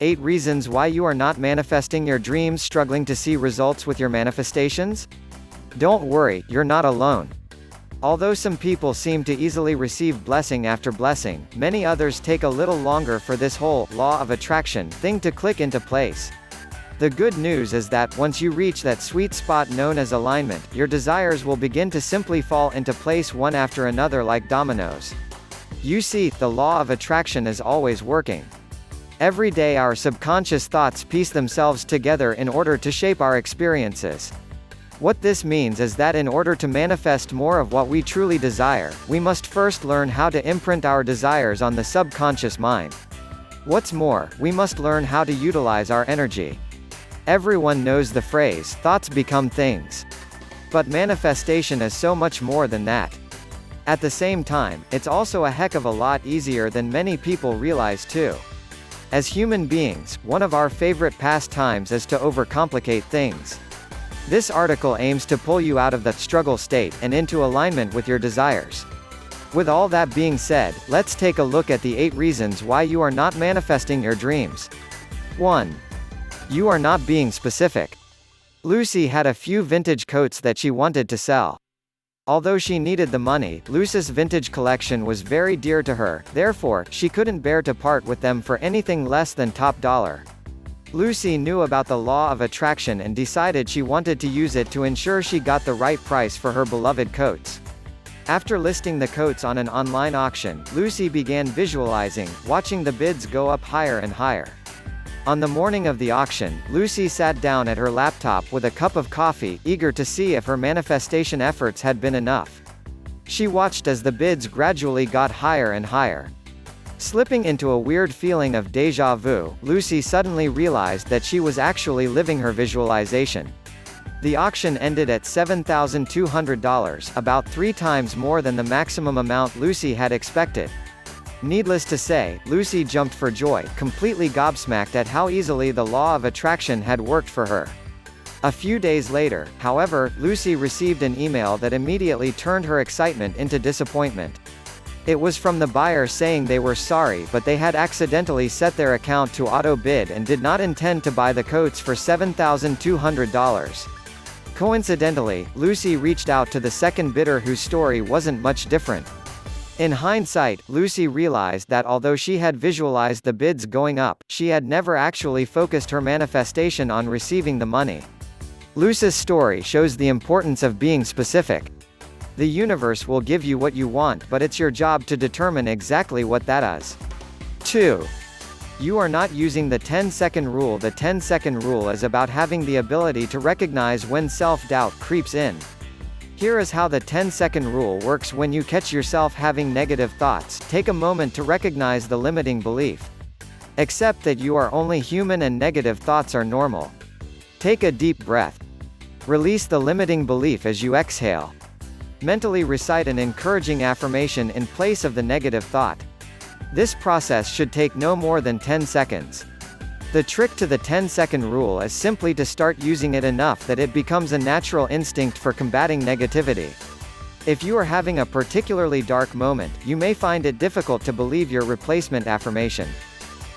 8 reasons why you are not manifesting your dreams. Struggling to see results with your manifestations? Don't worry, you're not alone. Although some people seem to easily receive blessing after blessing, many others take a little longer for this whole law of attraction thing to click into place. The good news is that, once you reach that sweet spot known as alignment, your desires will begin to simply fall into place one after another like dominoes. You see, the law of attraction is always working. Every day our subconscious thoughts piece themselves together in order to shape our experiences. What this means is that in order to manifest more of what we truly desire, we must first learn how to imprint our desires on the subconscious mind. What's more, we must learn how to utilize our energy. Everyone knows the phrase, thoughts become things. But manifestation is so much more than that. At the same time, it's also a heck of a lot easier than many people realize too. As human beings, one of our favorite pastimes is to overcomplicate things. This article aims to pull you out of that struggle state and into alignment with your desires. With all that being said, let's take a look at the 8 reasons why you are not manifesting your dreams. 1. You are not being specific. Lucy had a few vintage coats that she wanted to sell. Although she needed the money, Lucy's vintage collection was very dear to her, therefore, she couldn't bear to part with them for anything less than top dollar. Lucy knew about the law of attraction and decided she wanted to use it to ensure she got the right price for her beloved coats. After listing the coats on an online auction, Lucy began visualizing, watching the bids go up higher and higher. On the morning of the auction, Lucy sat down at her laptop with a cup of coffee, eager to see if her manifestation efforts had been enough. She watched as the bids gradually got higher and higher. Slipping into a weird feeling of déjà vu, Lucy suddenly realized that she was actually living her visualization. The auction ended at $7,200, about 3 times more than the maximum amount Lucy had expected. Needless to say, Lucy jumped for joy, completely gobsmacked at how easily the law of attraction had worked for her. A few days later, however, Lucy received an email that immediately turned her excitement into disappointment. It was from the buyer saying they were sorry but they had accidentally set their account to auto-bid and did not intend to buy the coats for $7,200. Coincidentally, Lucy reached out to the second bidder whose story wasn't much different. In hindsight, Lucy realized that although she had visualized the bids going up, she had never actually focused her manifestation on receiving the money. Lucy's story shows the importance of being specific. The universe will give you what you want, but it's your job to determine exactly what that is. 2. You are not using the 10-second rule. The 10-second rule is about having the ability to recognize when self-doubt creeps in. Here is how the 10-second rule works. When you catch yourself having negative thoughts, take a moment to recognize the limiting belief. Accept that you are only human and negative thoughts are normal. Take a deep breath. Release the limiting belief as you exhale. Mentally recite an encouraging affirmation in place of the negative thought. This process should take no more than 10 seconds. The trick to the 10-second rule is simply to start using it enough that it becomes a natural instinct for combating negativity. If you are having a particularly dark moment, you may find it difficult to believe your replacement affirmation.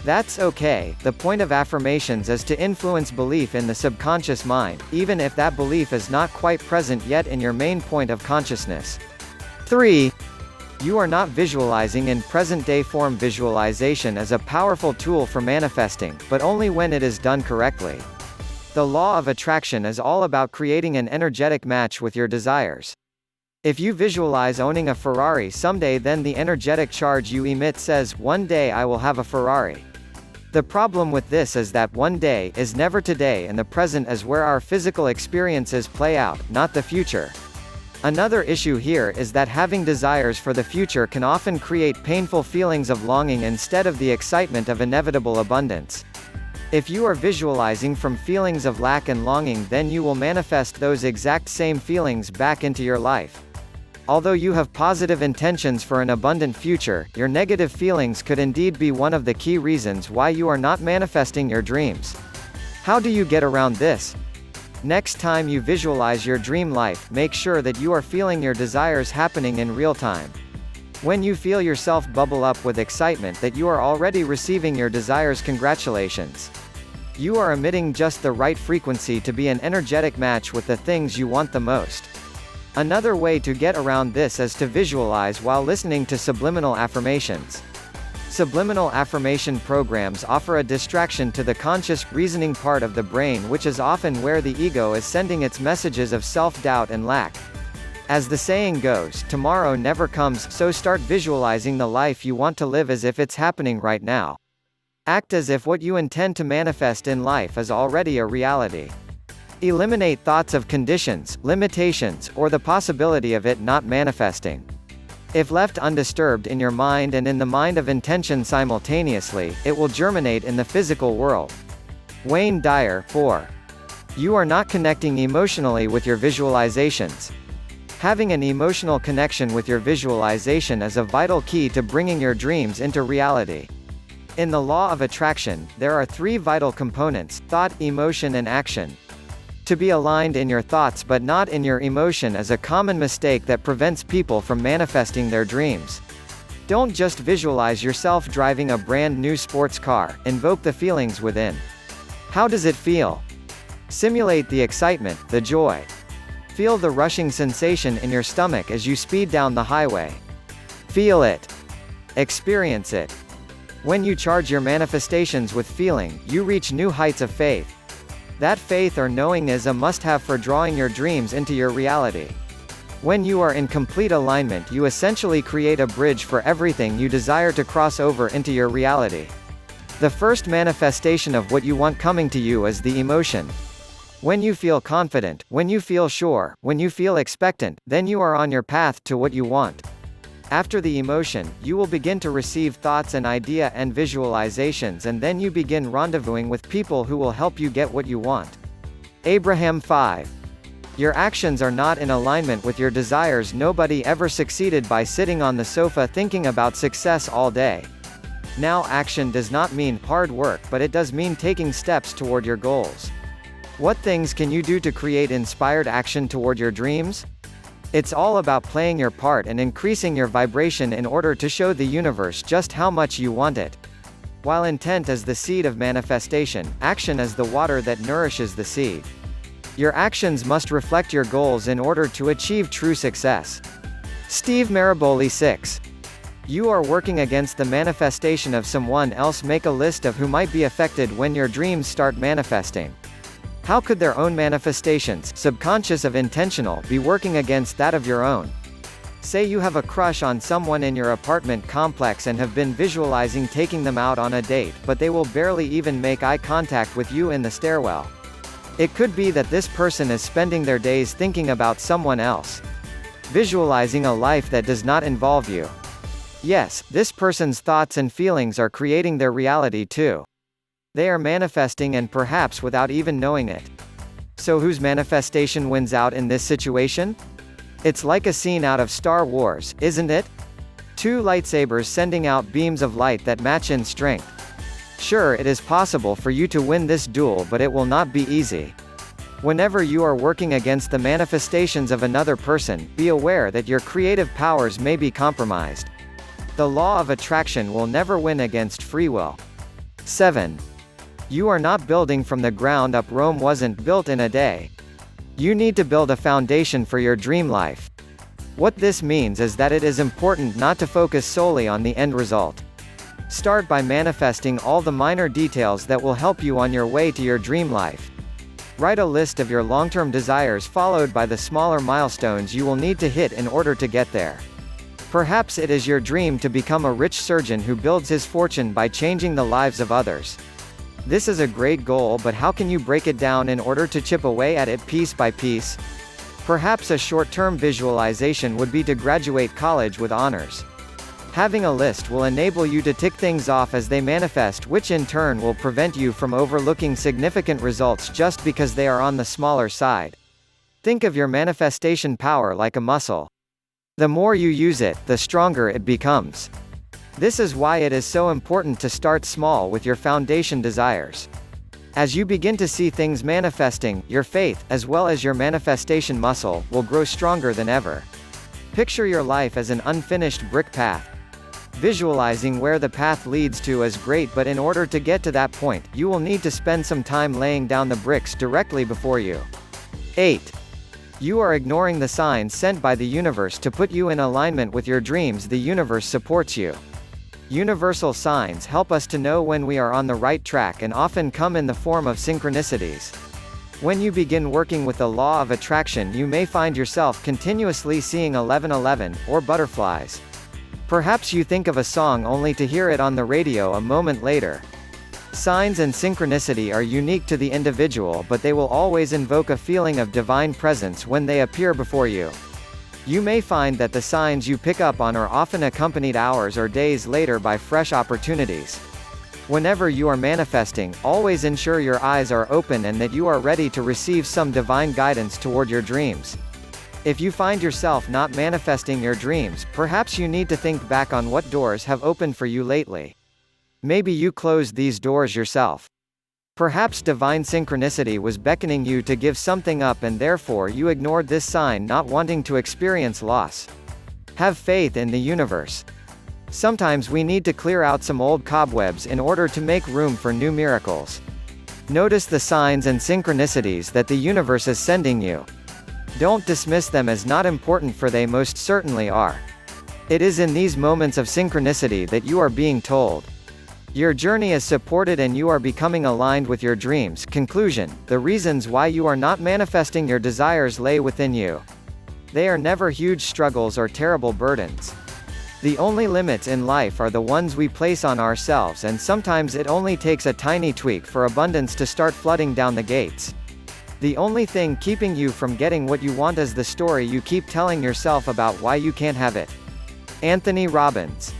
That's okay. The point of affirmations is to influence belief in the subconscious mind, even if that belief is not quite present yet in your main point of consciousness. 3. You are not visualizing in present-day form. Visualization is a powerful tool for manifesting, but only when it is done correctly. The law of attraction is all about creating an energetic match with your desires. If you visualize owning a Ferrari someday, then the energetic charge you emit says, "One day I will have a Ferrari." The problem with this is that one day is never today, and the present is where our physical experiences play out, not the future. Another issue here is that having desires for the future can often create painful feelings of longing instead of the excitement of inevitable abundance. If you are visualizing from feelings of lack and longing, then you will manifest those exact same feelings back into your life. Although you have positive intentions for an abundant future, your negative feelings could indeed be one of the key reasons why you are not manifesting your dreams. How do you get around this? Next time you visualize your dream life, make sure that you are feeling your desires happening in real time. When you feel yourself bubble up with excitement that you are already receiving your desires, congratulations. You are emitting just the right frequency to be an energetic match with the things you want the most. Another way to get around this is to visualize while listening to subliminal affirmations. Subliminal affirmation programs offer a distraction to the conscious, reasoning part of the brain, which is often where the ego is sending its messages of self-doubt and lack. As the saying goes, tomorrow never comes, so start visualizing the life you want to live as if it's happening right now. Act as if what you intend to manifest in life is already a reality. Eliminate thoughts of conditions, limitations, or the possibility of it not manifesting. If left undisturbed in your mind and in the mind of intention simultaneously, it will germinate in the physical world. Wayne Dyer, 4. You are not connecting emotionally with your visualizations. Having an emotional connection with your visualization is a vital key to bringing your dreams into reality. In the law of attraction, there are 3 vital components: thought, emotion and action. To be aligned in your thoughts but not in your emotion is a common mistake that prevents people from manifesting their dreams. Don't just visualize yourself driving a brand new sports car, invoke the feelings within. How does it feel? Simulate the excitement, the joy. Feel the rushing sensation in your stomach as you speed down the highway. Feel it. Experience it. When you charge your manifestations with feeling, you reach new heights of faith. That faith or knowing is a must-have for drawing your dreams into your reality. When you are in complete alignment, you essentially create a bridge for everything you desire to cross over into your reality. The first manifestation of what you want coming to you is the emotion. When you feel confident, when you feel sure, when you feel expectant, then you are on your path to what you want. After the emotion, you will begin to receive thoughts and idea and visualizations, and then you begin rendezvousing with people who will help you get what you want. Abraham 5. Your actions are not in alignment with your desires. Nobody ever succeeded by sitting on the sofa thinking about success all day. Now, action does not mean hard work, but it does mean taking steps toward your goals. What things can you do to create inspired action toward your dreams? It's all about playing your part and increasing your vibration in order to show the universe just how much you want it. While intent is the seed of manifestation, action is the water that nourishes the seed. Your actions must reflect your goals in order to achieve true success. Steve Maraboli 6. You are working against the manifestation of someone else. Make a list of who might be affected when your dreams start manifesting. How could their own manifestations, subconscious of intentional, be working against that of your own? Say you have a crush on someone in your apartment complex and have been visualizing taking them out on a date, but they will barely even make eye contact with you in the stairwell. It could be that this person is spending their days thinking about someone else. Visualizing a life that does not involve you. Yes, this person's thoughts and feelings are creating their reality too. They are manifesting, and perhaps without even knowing it. So whose manifestation wins out in this situation? It's like a scene out of Star Wars, isn't it? 2 lightsabers sending out beams of light that match in strength. Sure, it is possible for you to win this duel, but it will not be easy. Whenever you are working against the manifestations of another person, be aware that your creative powers may be compromised. The law of attraction will never win against free will. 7. You are not building from the ground up. Rome wasn't built in a day. You need to build a foundation for your dream life. What this means is that it is important not to focus solely on the end result. Start by manifesting all the minor details that will help you on your way to your dream life. Write a list of your long-term desires followed by the smaller milestones you will need to hit in order to get there. Perhaps it is your dream to become a rich surgeon who builds his fortune by changing the lives of others. This is a great goal, but how can you break it down in order to chip away at it piece by piece? Perhaps a short-term visualization would be to graduate college with honors. Having a list will enable you to tick things off as they manifest, which in turn will prevent you from overlooking significant results just because they are on the smaller side. Think of your manifestation power like a muscle. The more you use it, the stronger it becomes. This is why it is so important to start small with your foundation desires. As you begin to see things manifesting, your faith, as well as your manifestation muscle, will grow stronger than ever. Picture your life as an unfinished brick path. Visualizing where the path leads to is great, but in order to get to that point, you will need to spend some time laying down the bricks directly before you. 8. You are ignoring the signs sent by the universe to put you in alignment with your dreams. The universe supports you. Universal signs help us to know when we are on the right track and often come in the form of synchronicities. When you begin working with the law of attraction, you may find yourself continuously seeing 1111, or butterflies. Perhaps you think of a song only to hear it on the radio a moment later. Signs and synchronicity are unique to the individual, but they will always invoke a feeling of divine presence when they appear before you. You may find that the signs you pick up on are often accompanied hours or days later by fresh opportunities. Whenever you are manifesting, always ensure your eyes are open and that you are ready to receive some divine guidance toward your dreams. If you find yourself not manifesting your dreams, perhaps you need to think back on what doors have opened for you lately. Maybe you closed these doors yourself. Perhaps divine synchronicity was beckoning you to give something up and therefore you ignored this sign, not wanting to experience loss. Have faith in the universe. Sometimes we need to clear out some old cobwebs in order to make room for new miracles. Notice the signs and synchronicities that the universe is sending you. Don't dismiss them as not important, for they most certainly are. It is in these moments of synchronicity that you are being told. Your journey is supported and you are becoming aligned with your dreams. Conclusion: the reasons why you are not manifesting your desires lay within you. They are never huge struggles or terrible burdens. The only limits in life are the ones we place on ourselves, and sometimes it only takes a tiny tweak for abundance to start flooding down the gates. The only thing keeping you from getting what you want is the story you keep telling yourself about why you can't have it. Anthony Robbins.